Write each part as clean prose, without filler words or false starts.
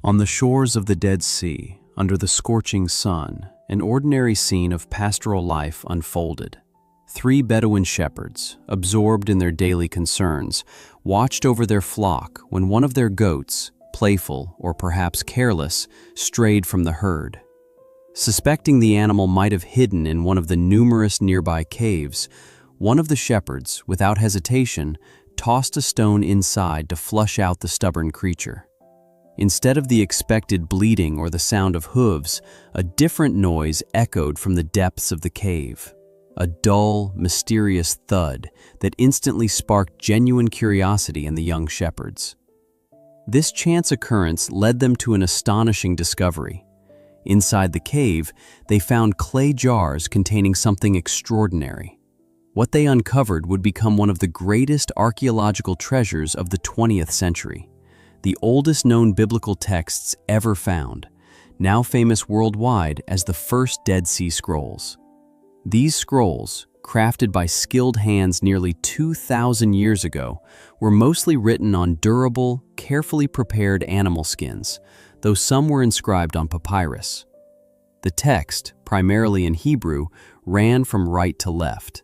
On the shores of the Dead Sea, under the scorching sun, an ordinary scene of pastoral life unfolded. Three Bedouin shepherds, absorbed in their daily concerns, watched over their flock when one of their goats, playful or perhaps careless, strayed from the herd. Suspecting the animal might have hidden in one of the numerous nearby caves, one of the shepherds, without hesitation, tossed a stone inside to flush out the stubborn creature. Instead of the expected bleating or the sound of hooves, a different noise echoed from the depths of the cave. A dull, mysterious thud that instantly sparked genuine curiosity in the young shepherds. This chance occurrence led them to an astonishing discovery. Inside the cave, they found clay jars containing something extraordinary. What they uncovered would become one of the greatest archaeological treasures of the 20th century. The oldest known biblical texts ever found, now famous worldwide as the first Dead Sea Scrolls. These scrolls, crafted by skilled hands nearly 2,000 years ago, were mostly written on durable, carefully prepared animal skins, though some were inscribed on papyrus. The text, primarily in Hebrew, ran from right to left.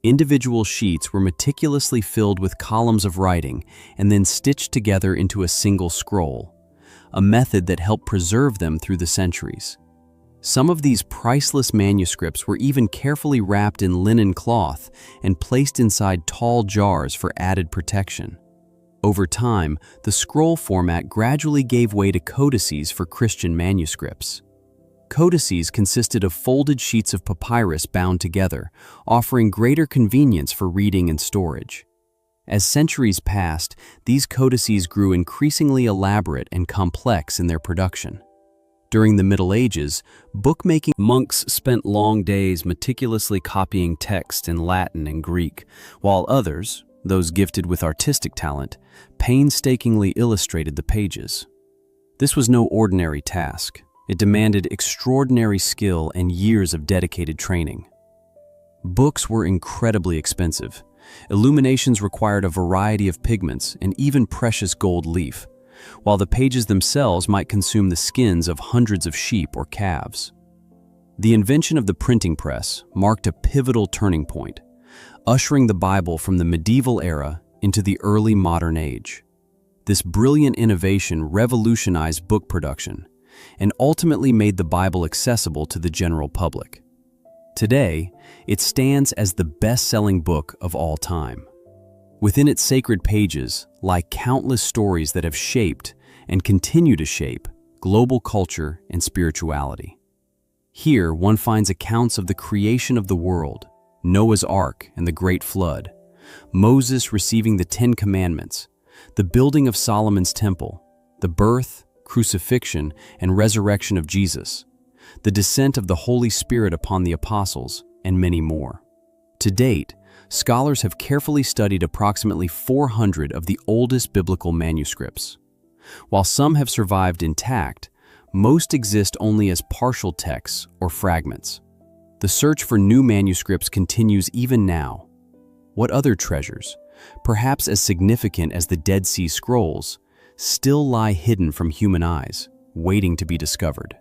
Individual sheets were meticulously filled with columns of writing and then stitched together into a single scroll, a method that helped preserve them through the centuries. Some of these priceless manuscripts were even carefully wrapped in linen cloth and placed inside tall jars for added protection. Over time, the scroll format gradually gave way to codices for Christian manuscripts. Codices consisted of folded sheets of papyrus bound together, offering greater convenience for reading and storage. As centuries passed, these codices grew increasingly elaborate and complex in their production. During the Middle Ages, bookmaking monks spent long days meticulously copying text in Latin and Greek, while others, those gifted with artistic talent, painstakingly illustrated the pages. This was no ordinary task. It demanded extraordinary skill and years of dedicated training. Books were incredibly expensive. Illuminations required a variety of pigments and even precious gold leaf, while the pages themselves might consume the skins of hundreds of sheep or calves. The invention of the printing press marked a pivotal turning point, ushering the Bible from the medieval era into the early modern age. This brilliant innovation revolutionized book production and ultimately made the Bible accessible to the general public. Today, it stands as the best-selling book of all time. Within its sacred pages lie countless stories that have shaped and continue to shape global culture and spirituality. Here, one finds accounts of the creation of the world, Noah's Ark and the Great Flood, Moses receiving the Ten Commandments, the building of Solomon's Temple, the birth, crucifixion, and resurrection of Jesus, the descent of the Holy Spirit upon the apostles, and many more. To date, scholars have carefully studied approximately 400 of the oldest biblical manuscripts. While some have survived intact, most exist only as partial texts or fragments. The search for new manuscripts continues even now. What other treasures, perhaps as significant as the Dead Sea Scrolls, still lie hidden from human eyes, waiting to be discovered?